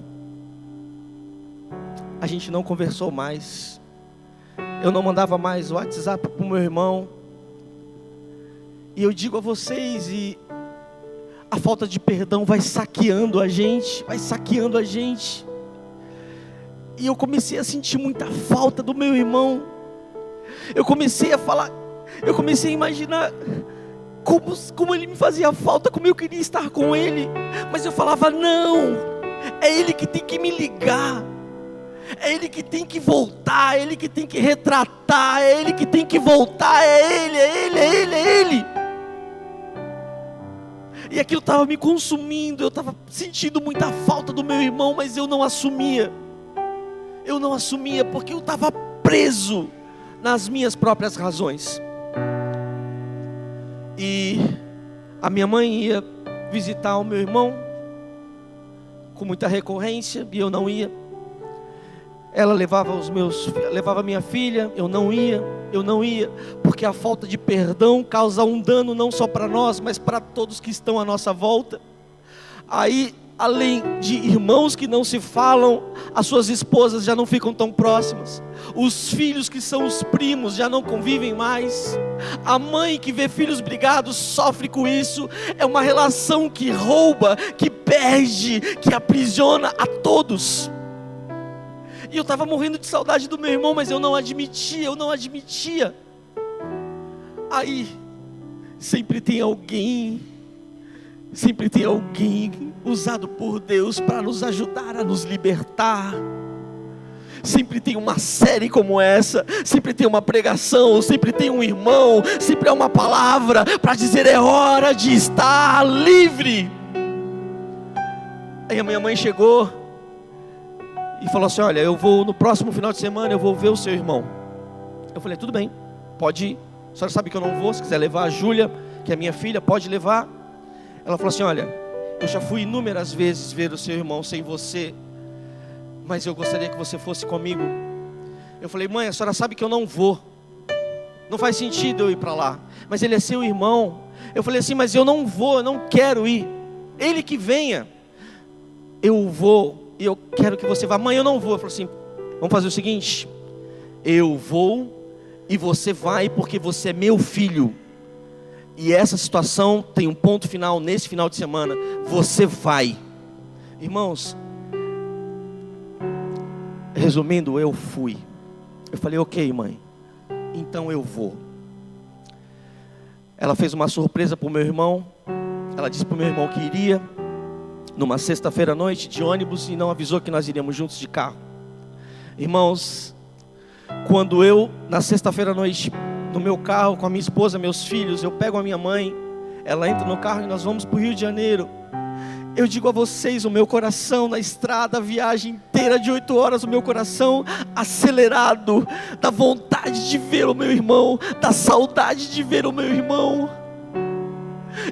Speaker 2: A gente não conversou mais. Eu não mandava mais WhatsApp para o meu irmão. E eu digo a vocês, e a falta de perdão vai saqueando a gente, E eu comecei a sentir muita falta do meu irmão. Eu comecei a imaginar como ele me fazia falta, como eu queria estar com ele. Mas eu falava, não, é ele que tem que me ligar, é ele que tem que voltar, é ele que tem que retratar, é ele que tem que voltar, é ele. E aquilo estava me consumindo, eu estava sentindo muita falta do meu irmão, mas eu não assumia, porque eu estava preso nas minhas próprias razões. E a minha mãe ia visitar o meu irmão com muita recorrência, e eu não ia. Ela levava minha filha, eu não ia, porque a falta de perdão causa um dano não só para nós, mas para todos que estão à nossa volta. Aí, além de irmãos que não se falam, as suas esposas já não ficam tão próximas, os filhos que são os primos já não convivem mais, a mãe que vê filhos brigados sofre com isso. É uma relação que rouba, que perde, que aprisiona a todos. E eu estava morrendo de saudade do meu irmão, mas eu não admitia. Aí, sempre tem alguém usado por Deus para nos ajudar a nos libertar. Sempre tem uma série como essa, sempre tem uma pregação, sempre tem um irmão, sempre é uma palavra para dizer é hora de estar livre. Aí a minha mãe chegou e falou assim, olha, eu vou no próximo final de semana, eu vou ver o seu irmão. Eu falei, tudo bem, pode ir. A senhora sabe que eu não vou, se quiser levar a Júlia, que é minha filha, pode levar. Ela falou assim, olha, eu já fui inúmeras vezes ver o seu irmão sem você, mas eu gostaria que você fosse comigo. Eu falei, mãe, a senhora sabe que eu não vou, não faz sentido eu ir para lá, mas ele é seu irmão. Eu falei assim, mas eu não vou, eu não quero ir, ele que venha. Eu vou, e eu quero que você vá. Mãe, eu não vou. Eu falei assim, vamos fazer o seguinte, eu vou e você vai, porque você é meu filho. E essa situação tem um ponto final nesse final de semana. Você vai. Irmãos, resumindo, eu fui. Eu falei, ok, mãe, então eu vou. Ela fez uma surpresa para o meu irmão. Ela disse para o meu irmão que iria numa sexta-feira à noite de ônibus, e não avisou que nós iríamos juntos de carro. Irmãos, quando eu, na sexta-feira à noite, no meu carro, com a minha esposa, meus filhos, eu pego a minha mãe, ela entra no carro e nós vamos para o Rio de Janeiro. Eu digo a vocês, o meu coração na estrada, a viagem inteira de 8 horas, o meu coração acelerado, da vontade de ver o meu irmão, da saudade de ver o meu irmão.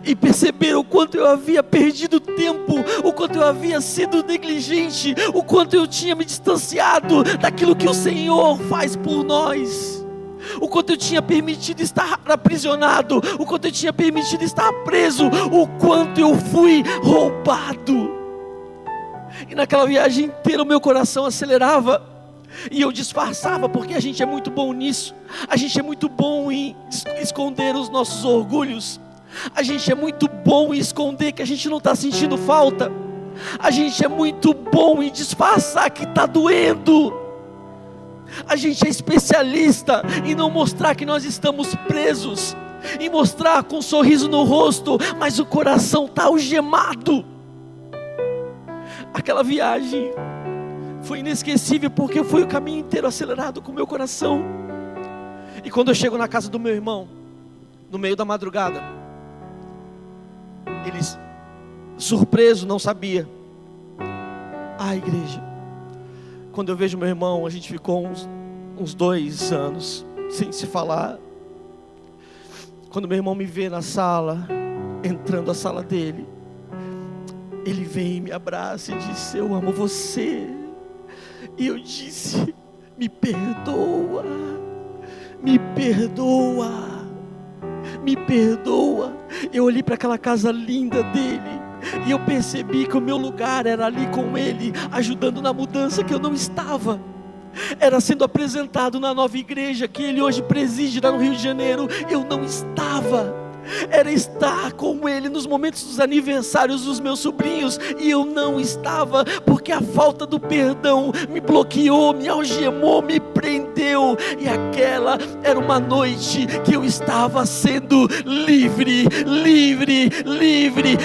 Speaker 2: E perceber o quanto eu havia perdido tempo, o quanto eu havia sido negligente, o quanto eu tinha me distanciado daquilo que o Senhor faz por nós, o quanto eu tinha permitido estar aprisionado, o quanto eu tinha permitido estar preso, o quanto eu fui roubado. E naquela viagem inteira o meu coração acelerava, e eu disfarçava, porque a gente é muito bom nisso, a gente é muito bom em esconder os nossos orgulhos. A gente é muito bom em esconder que a gente não está sentindo falta. A gente é muito bom em disfarçar que está doendo. A gente é especialista em não mostrar que nós estamos presos, em mostrar com um sorriso no rosto, mas o coração está algemado. Aquela viagem foi inesquecível, porque foi o caminho inteiro acelerado com o meu coração. E quando eu chego na casa do meu irmão, no meio da madrugada, ele, surpreso, não sabia. Igreja, quando eu vejo meu irmão, a gente ficou uns 2 anos sem se falar. Quando meu irmão me vê na sala, entrando a sala dele, ele vem e me abraça e diz, eu amo você. E eu disse, me perdoa, me perdoa. Eu olhei para aquela casa linda dele e eu percebi que o meu lugar era ali com ele, ajudando na mudança que eu não estava. Era sendo apresentado na nova igreja que ele hoje preside lá no Rio de Janeiro. Eu não estava. Era estar com ele nos momentos dos aniversários dos meus sobrinhos, e eu não estava, porque a falta do perdão me bloqueou, me algemou, me prendeu. E aquela era uma noite que eu estava sendo livre.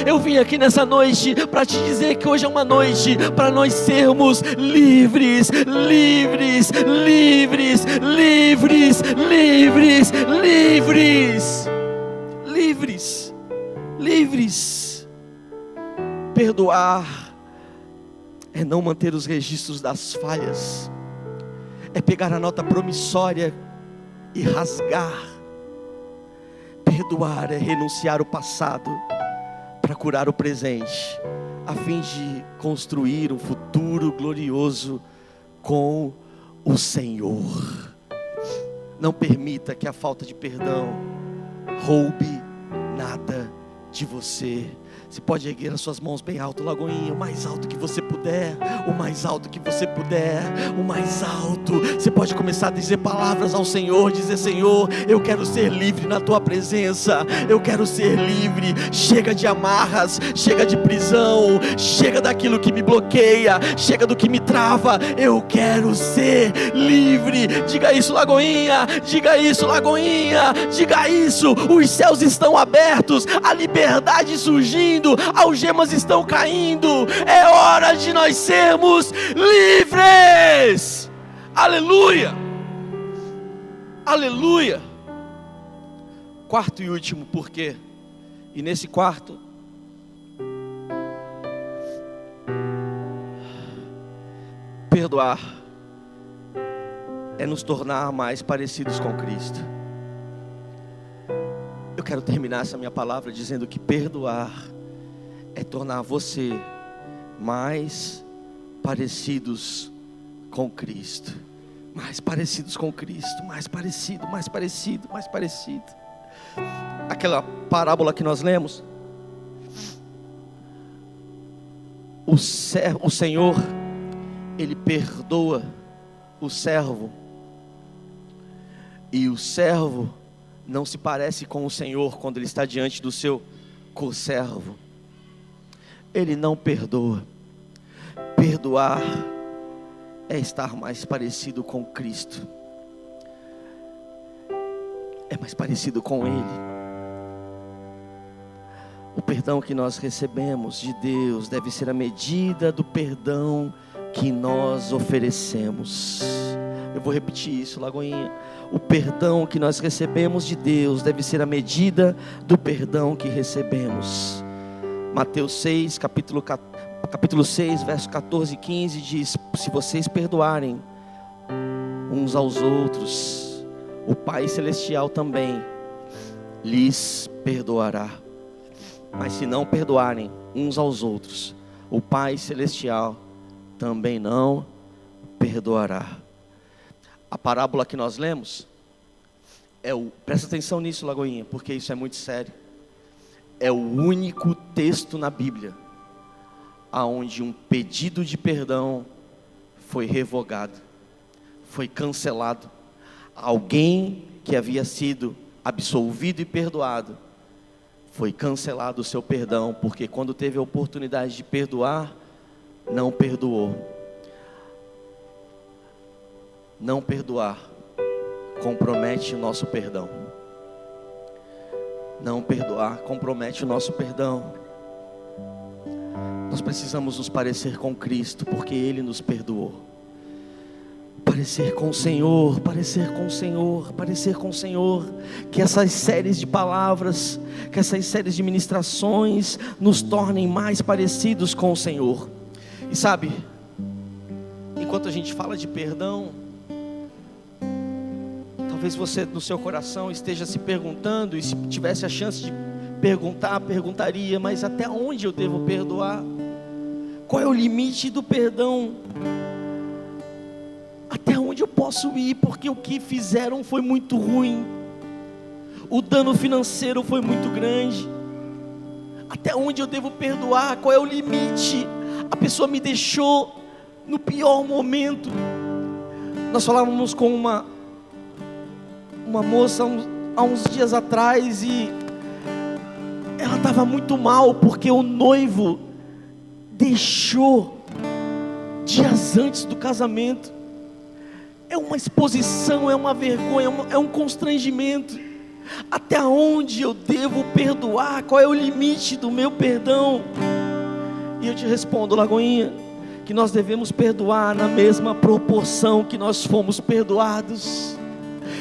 Speaker 2: Eu vim aqui nessa noite para te dizer que hoje é uma noite para nós sermos livres. Perdoar é não manter os registros das falhas, é pegar a nota promissória e rasgar. Perdoar é renunciar ao passado para curar o presente, a fim de construir um futuro glorioso com o Senhor. Não permita que a falta de perdão roube nada de você. Você pode erguer as suas mãos bem alto, Lagoinha, o mais alto que você puder, o mais alto que você puder, o mais alto. Você pode começar a dizer palavras ao Senhor, dizer: Senhor, eu quero ser livre na Tua presença, eu quero ser livre. Chega de amarras, chega de prisão, chega daquilo que me bloqueia, chega do que me trava. Eu quero ser livre. Diga isso, Lagoinha, diga isso, Lagoinha, diga isso. Os céus estão abertos, a liberdade surgindo, algemas estão caindo. É hora de nós sermos livres. Aleluia, aleluia. Quarto e último porquê, e nesse quarto, perdoar é nos tornar mais parecidos com Cristo. Eu quero terminar essa minha palavra dizendo que perdoar é tornar você mais parecidos com Cristo. Mais parecidos com Cristo, mais parecido. Aquela parábola que nós lemos, o Senhor, Ele perdoa o servo, e o servo não se parece com o Senhor quando Ele está diante do seu conservo. Ele não perdoa. Perdoar é estar mais parecido com Cristo, é mais parecido com Ele. O perdão que nós recebemos de Deus deve ser a medida do perdão que nós oferecemos. Eu vou repetir isso, Lagoinha. O perdão que nós recebemos de Deus deve ser a medida do perdão que recebemos. Mateus 6, capítulo 6, verso 14 e 15 diz: se vocês perdoarem uns aos outros, o Pai Celestial também lhes perdoará. Mas se não perdoarem uns aos outros, o Pai Celestial também não perdoará. A parábola que nós lemos presta atenção nisso, Lagoinha, porque isso é muito sério. É o único texto na Bíblia aonde um pedido de perdão foi revogado, foi cancelado. Alguém que havia sido absolvido e perdoado, foi cancelado o seu perdão, porque quando teve a oportunidade de perdoar, não perdoou. Não perdoar compromete o nosso perdão. Não perdoar compromete o nosso perdão. Nós precisamos nos parecer com Cristo, porque Ele nos perdoou. Parecer com o Senhor, parecer com o Senhor, parecer com o Senhor. Que essas séries de palavras, que essas séries de ministrações nos tornem mais parecidos com o Senhor. E sabe, enquanto a gente fala de perdão, talvez você no seu coração esteja se perguntando, e se tivesse a chance de perguntar, perguntaria: mas até onde eu devo perdoar? Qual é o limite do perdão? Até onde eu posso ir? Porque o que fizeram foi muito ruim. O dano financeiro foi muito grande. Até onde eu devo perdoar? Qual é o limite? A pessoa me deixou no pior momento. Nós falávamos com uma moça há uns dias atrás, e ela estava muito mal porque o noivo deixou dias antes do casamento. É uma exposição, é uma vergonha, é um constrangimento. Até onde eu devo perdoar? Qual é o limite do meu perdão? E eu te respondo, Lagoinha, que nós devemos perdoar na mesma proporção que nós fomos perdoados.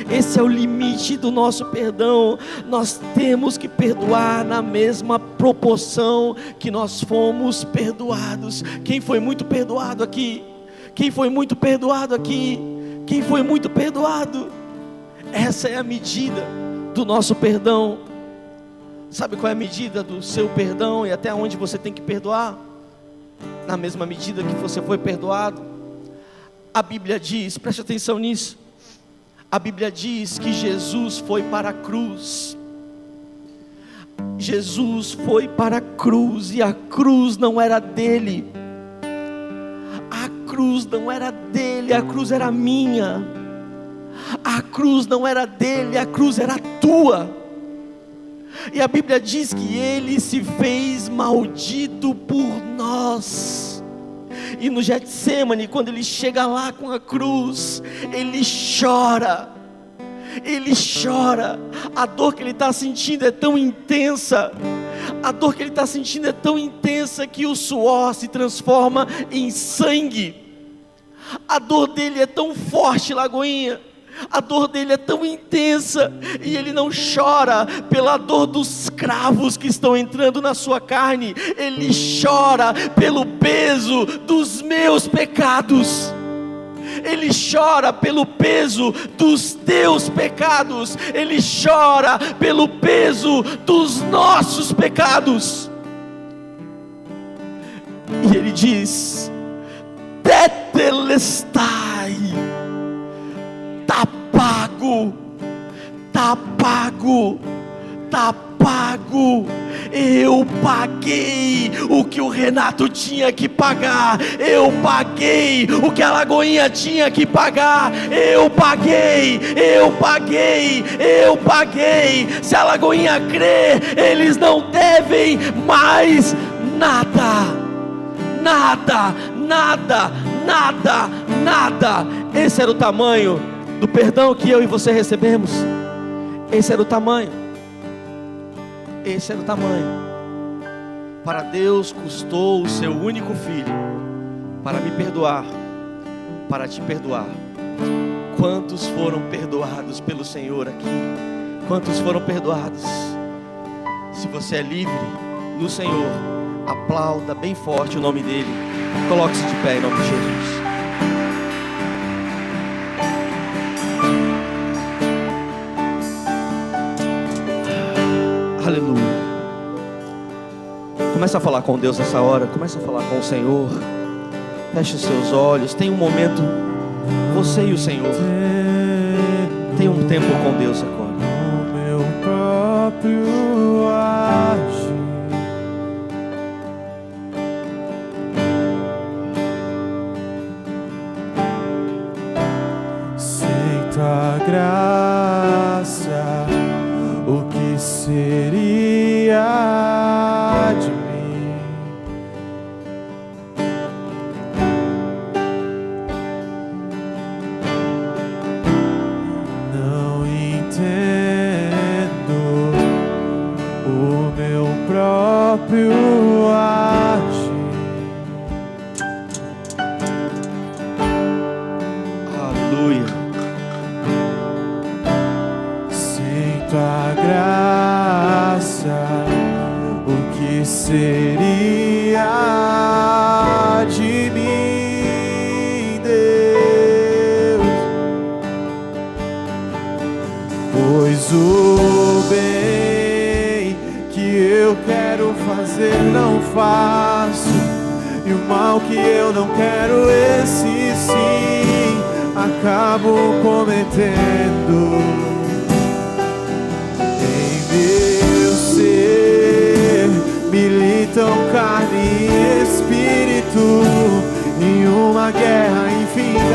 Speaker 2: Esse é o limite do nosso perdão. Nós temos que perdoar na mesma proporção que nós fomos perdoados. Quem foi muito perdoado aqui? Quem foi muito perdoado aqui? Quem foi muito perdoado? Essa é a medida do nosso perdão. Sabe qual é a medida do seu perdão e até onde você tem que perdoar? Na mesma medida que você foi perdoado. A Bíblia diz, preste atenção nisso, a Bíblia diz que Jesus foi para a cruz. Jesus foi para a cruz, e a cruz não era dele. A cruz não era dele, a cruz era minha. A cruz não era dele, a cruz era tua. E a Bíblia diz que ele se fez maldito por nós. E no Getsêmani, quando ele chega lá com a cruz, ele chora. Ele chora. A dor que ele está sentindo é tão intensa. A dor que ele está sentindo é tão intensa que o suor se transforma em sangue. A dor dele é tão forte, Lagoinha. A dor dele é tão intensa, e ele não chora pela dor dos cravos que estão entrando na sua carne. Ele chora pelo peso dos meus pecados. Ele chora pelo peso dos teus pecados. Ele chora pelo peso dos nossos pecados. E ele diz: Tetelestai, tá pago, tá pago, tá pago. Eu paguei o que o Renato tinha que pagar. Eu paguei o que a Lagoinha tinha que pagar. Eu paguei, eu paguei, eu paguei. Se a Lagoinha crê, eles não devem mais nada. Nada, nada, nada, nada. Esse era o tamanho do perdão que eu e você recebemos. Esse era o tamanho. Esse era o tamanho. Para Deus custou o seu único filho, para me perdoar, para te perdoar. Quantos foram perdoados pelo Senhor aqui? Quantos foram perdoados? Se você é livre no Senhor, aplauda bem forte o nome dele. Coloque-se de pé em nome de Jesus. Aleluia. Começa a falar com Deus nessa hora. Começa a falar com o Senhor. Feche os seus olhos. Tem um momento, você e o Senhor. Tem um tempo com Deus agora.
Speaker 3: O meu próprio agir, sem tua graça, o que seria de mim? Não entendo o meu próprio agir.
Speaker 2: Aleluia.
Speaker 3: Sem tua graça, o que seria de mim, Deus? Pois o bem que eu quero fazer não faço, e o mal que eu não quero, esse sim acabo cometendo. são carne e espírito em uma guerra infindável,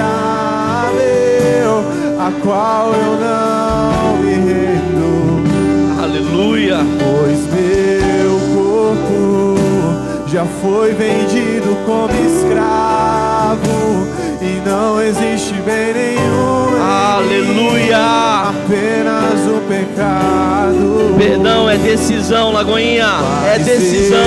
Speaker 3: a qual eu não me rendo.
Speaker 2: Aleluia.
Speaker 3: Pois meu corpo já foi vendido como escravo e não existe bem nenhum.
Speaker 2: Aleluia.
Speaker 3: Apenas o pecado.
Speaker 2: Perdão é decisão, Lagoinha. É decisão.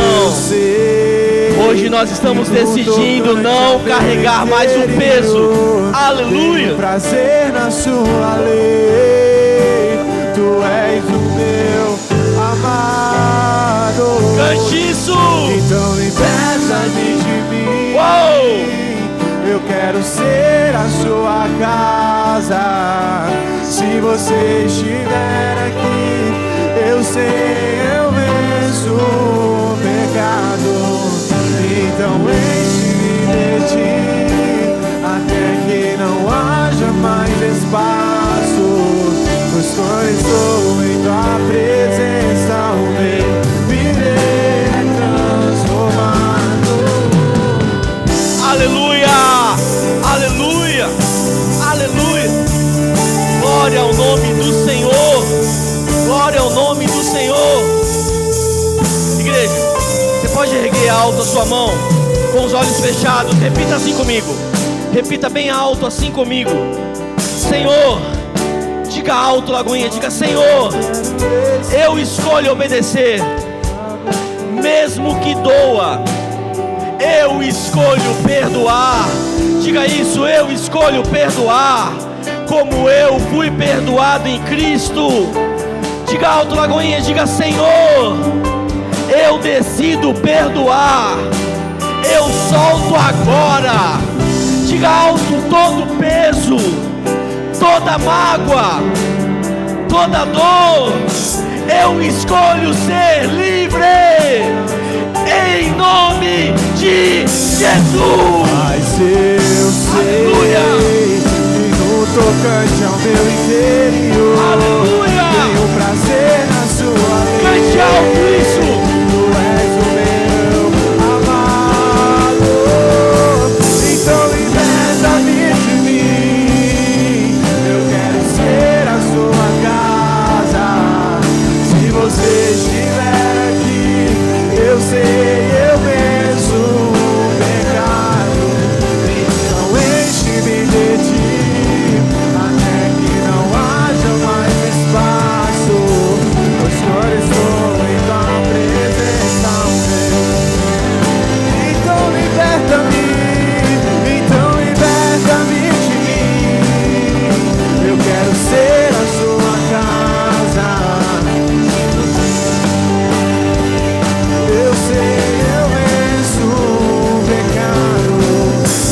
Speaker 2: Hoje nós estamos decidindo não carregar mais o peso. Aleluia.
Speaker 3: Tenho prazer na sua lei. Tu és o meu amado.
Speaker 2: Cante isso.
Speaker 3: Então liberta-me de mim.
Speaker 2: Uou!
Speaker 3: Eu quero ser a sua casa. Se você estiver aqui, eu sei, eu venço o pecado. Então enche-me de ti, até que não haja mais espaço. Pois quando estou em tua presença, o meu viver é transformado.
Speaker 2: Aleluia! Aleluia! Aleluia! Glória ao nome do Senhor! Glória ao nome do Senhor! Igreja, você pode erguer alto a sua mão, com os olhos fechados. Repita assim comigo. Repita bem alto assim comigo. Senhor, diga alto, Lagoinha, diga: Senhor, eu escolho obedecer, mesmo que doa. Eu escolho perdoar. Diga isso: eu escolho perdoar, como eu fui perdoado em Cristo. Diga alto, Lagoinha, diga: Senhor, eu decido perdoar. Eu solto agora. Diga alto: todo peso, toda mágoa, toda dor, eu escolho ser livre, em nome de Jesus.
Speaker 3: Mas eu sei,
Speaker 2: aleluia,
Speaker 3: que no tocante ao meu interior,
Speaker 2: aleluia,
Speaker 3: tenho prazer na sua lei.
Speaker 2: cante alto isso.
Speaker 3: Tu és o meu amado, então liberta-me de mim. Eu quero ser a sua casa. Se você estiver aqui, eu sei, eu venço o pecado. Então enche-me de ti, até que não haja mais espaço. Pois quando estou em tua presença, então liberta-me de mim. Eu quero ser a sua casa. Eu sei, eu venço o pecado.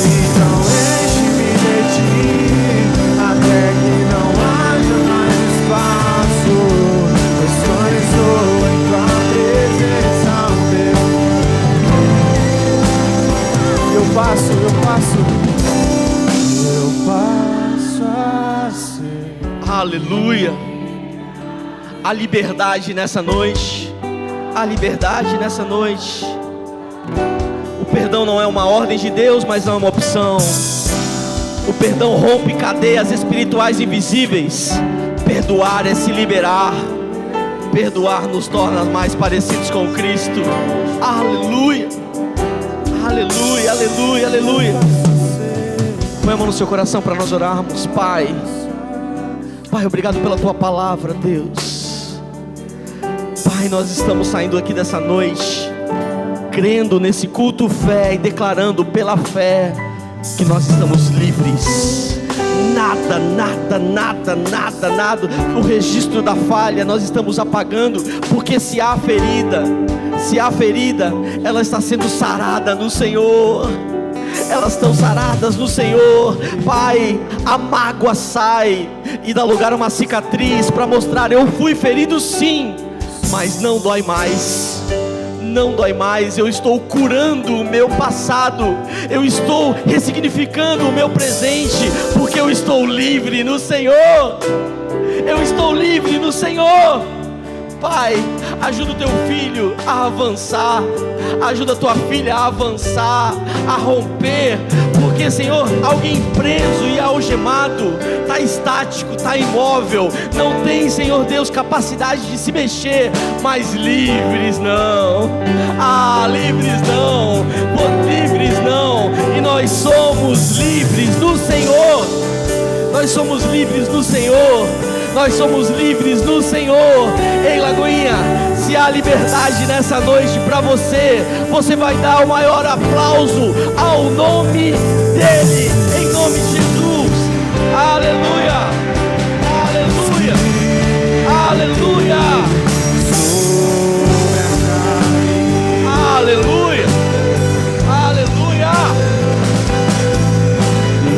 Speaker 3: Então enche-me de ti, até que não haja mais espaço. Pois quando estou em tua presença, eu passo a ser.
Speaker 2: Aleluia. A liberdade nessa noite. A liberdade nessa noite. O perdão não é uma ordem de Deus, mas é uma opção. O perdão rompe cadeias espirituais invisíveis. Perdoar é se liberar. Perdoar nos torna mais parecidos com Cristo. Aleluia. Aleluia, aleluia, aleluia. Põe a mão no seu coração para nós orarmos. Pai, obrigado pela tua palavra, Deus. Pai, nós estamos saindo aqui dessa noite crendo nesse culto fé e declarando pela fé que nós estamos livres. Nada, o registro da falha nós estamos apagando, porque se há ferida, ela está sendo sarada no Senhor. Elas estão saradas no Senhor. Pai, a mágoa sai e dá lugar a uma cicatriz para mostrar: eu fui ferido sim, mas não dói mais. Não dói mais. Eu estou curando o meu passado, eu estou ressignificando o meu presente, porque eu estou livre no Senhor. Eu estou livre no Senhor. Pai, ajuda o teu filho a avançar, ajuda a tua filha a avançar, a romper, porque, Senhor, alguém preso e algemado, está estático, está imóvel, não tem, Senhor Deus, capacidade de se mexer, mas livres não, livres não, livres não, e nós somos livres no Senhor, nós somos livres no Senhor. Nós somos livres no Senhor. Ei, Lagoinha, se há liberdade nessa noite para você, você vai dar o maior aplauso ao nome dEle, em nome de Jesus. Aleluia, aleluia, aleluia, aleluia, aleluia.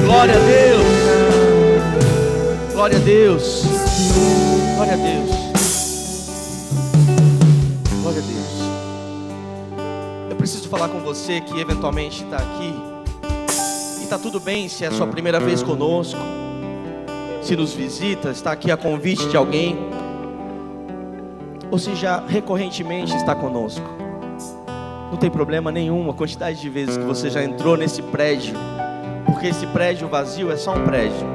Speaker 2: Glória a Deus, glória a Deus. Glória a Deus. Glória a Deus. Eu preciso falar com você que eventualmente está aqui. E está tudo bem se é a sua primeira vez conosco, se nos visita, está aqui a convite de alguém, ou se já recorrentemente está conosco. Não tem problema nenhum a quantidade de vezes que você já entrou nesse prédio, porque esse prédio vazio é só um prédio.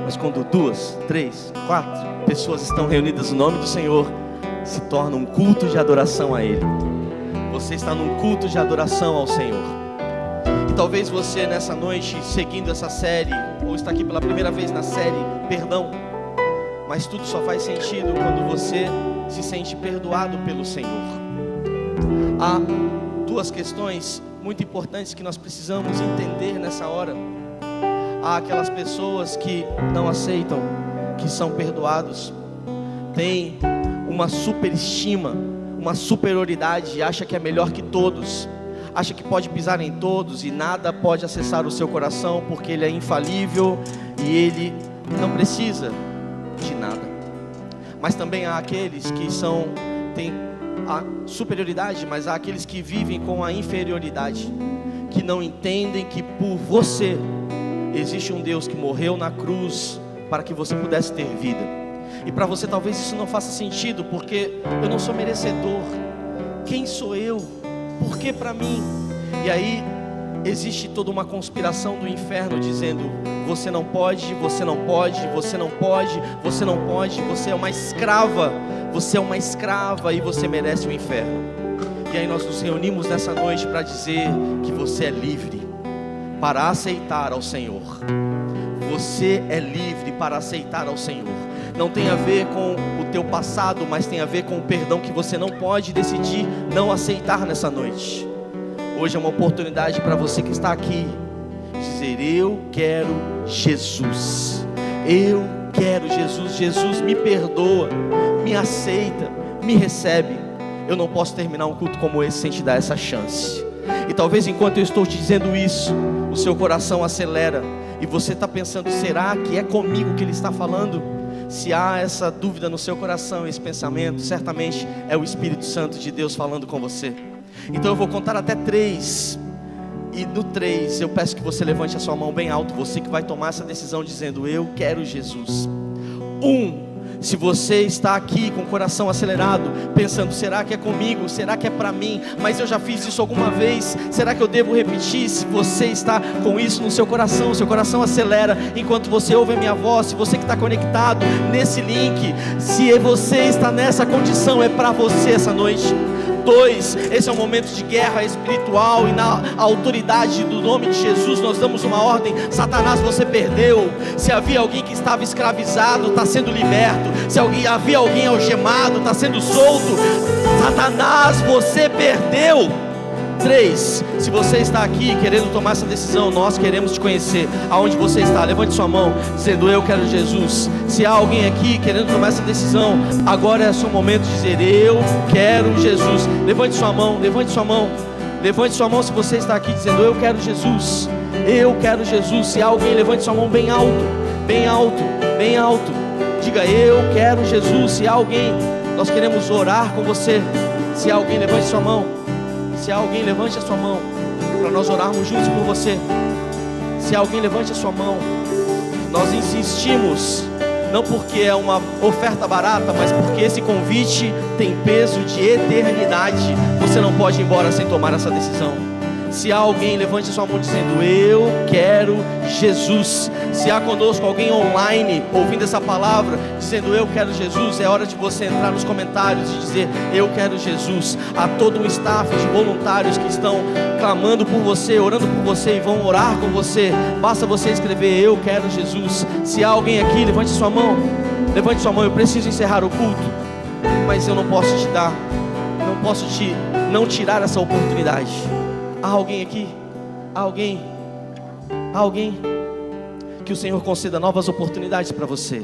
Speaker 2: Mas quando 2, 3, 4 pessoas estão reunidas no nome do Senhor, se torna um culto de adoração a Ele. Você está num culto de adoração ao Senhor. E talvez você nessa noite, seguindo essa série, ou está aqui pela primeira vez na série Perdão, mas tudo só faz sentido quando você se sente perdoado pelo Senhor. Há 2 questões muito importantes que nós precisamos entender nessa hora. Há aquelas pessoas que não aceitam que são perdoados, tem uma superestima, uma superioridade, acha que é melhor que todos, acha que pode pisar em todos e nada pode acessar o seu coração porque ele é infalível e ele não precisa de nada. Mas também há aqueles que têm a superioridade, mas há aqueles que vivem com a inferioridade, que não entendem que por você existe um Deus que morreu na cruz para que você pudesse ter vida. E para você talvez isso não faça sentido, porque eu não sou merecedor. Quem sou eu? Por que para mim? E aí existe toda uma conspiração do inferno dizendo: você não pode, você não pode, você não pode, você não pode, você é uma escrava, você é uma escrava e você merece o inferno. E aí nós nos reunimos nessa noite para dizer que você é livre para aceitar ao Senhor. Você é livre para aceitar ao Senhor. Não tem a ver com o teu passado, mas tem a ver com o perdão que você não pode decidir não aceitar nessa noite. Hoje é uma oportunidade para você que está aqui dizer: eu quero Jesus. Eu quero Jesus. Jesus me perdoa, me aceita, me recebe. Eu não posso terminar um culto como esse sem te dar essa chance. E talvez enquanto eu estou te dizendo isso, o seu coração acelera e você está pensando: será que é comigo que Ele está falando? Se há essa dúvida no seu coração, esse pensamento, certamente é o Espírito Santo de Deus falando com você. Então eu vou contar até 3, e no 3 eu peço que você levante a sua mão bem alto, você que vai tomar essa decisão dizendo: eu quero Jesus. 1, se você está aqui com o coração acelerado, pensando: será que é comigo? Será que é para mim? Mas eu já fiz isso alguma vez, será que eu devo repetir? Se você está com isso no seu coração acelera enquanto você ouve a minha voz. Se você que está conectado nesse link, se você está nessa condição, é para você essa noite. 2, esse é um momento de guerra espiritual e na autoridade do nome de Jesus nós damos uma ordem: Satanás, você perdeu. Se havia alguém que estava escravizado, está sendo liberto. Se havia alguém algemado, está sendo solto. Satanás, você perdeu. 3, se você está aqui querendo tomar essa decisão, nós queremos te conhecer. Aonde você está, levante sua mão dizendo: eu quero Jesus. Se há alguém aqui querendo tomar essa decisão, agora é o seu momento de dizer: eu quero Jesus. Levante sua mão, levante sua mão. Levante sua mão se você está aqui dizendo: eu quero Jesus. Eu quero Jesus. Se há alguém, levante sua mão bem alto, bem alto, bem alto. Diga: eu quero Jesus. Se há alguém, nós queremos orar com você. Se há alguém, levante sua mão. Se há alguém, levante a sua mão para nós orarmos juntos por você. Se há alguém, levante a sua mão. Nós insistimos não porque é uma oferta barata, mas porque esse convite tem peso de eternidade. Você não pode ir embora sem tomar essa decisão. Se há alguém, levante sua mão dizendo: eu quero Jesus. Se há conosco alguém online ouvindo essa palavra dizendo: eu quero Jesus, é hora de você entrar nos comentários e dizer: eu quero Jesus. Há todo um staff de voluntários que estão clamando por você, orando por você e vão orar com você. Basta você escrever: eu quero Jesus. Se há alguém aqui, levante sua mão. Levante sua mão. Eu preciso encerrar o culto, mas eu não posso te dar, não posso não tirar essa oportunidade. Há alguém aqui? Há alguém? Há alguém? Que o Senhor conceda novas oportunidades para você.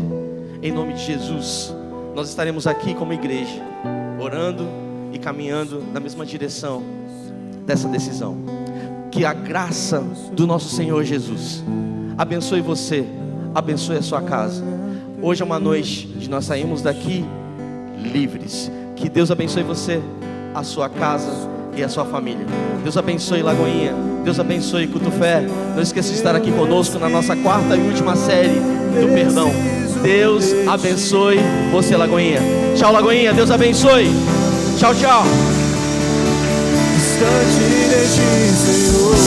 Speaker 2: Em nome de Jesus, nós estaremos aqui como igreja, orando e caminhando na mesma direção dessa decisão. Que a graça do nosso Senhor Jesus abençoe você, abençoe a sua casa. Hoje é uma noite de nós sairmos daqui livres. Que Deus abençoe você, a sua casa e a sua família. Deus abençoe Lagoinha. Deus abençoe Culto Fé. Não esqueça de estar aqui conosco na nossa 4ª e última série do perdão. Deus abençoe você, Lagoinha. Tchau, Lagoinha. Deus abençoe. Tchau, tchau.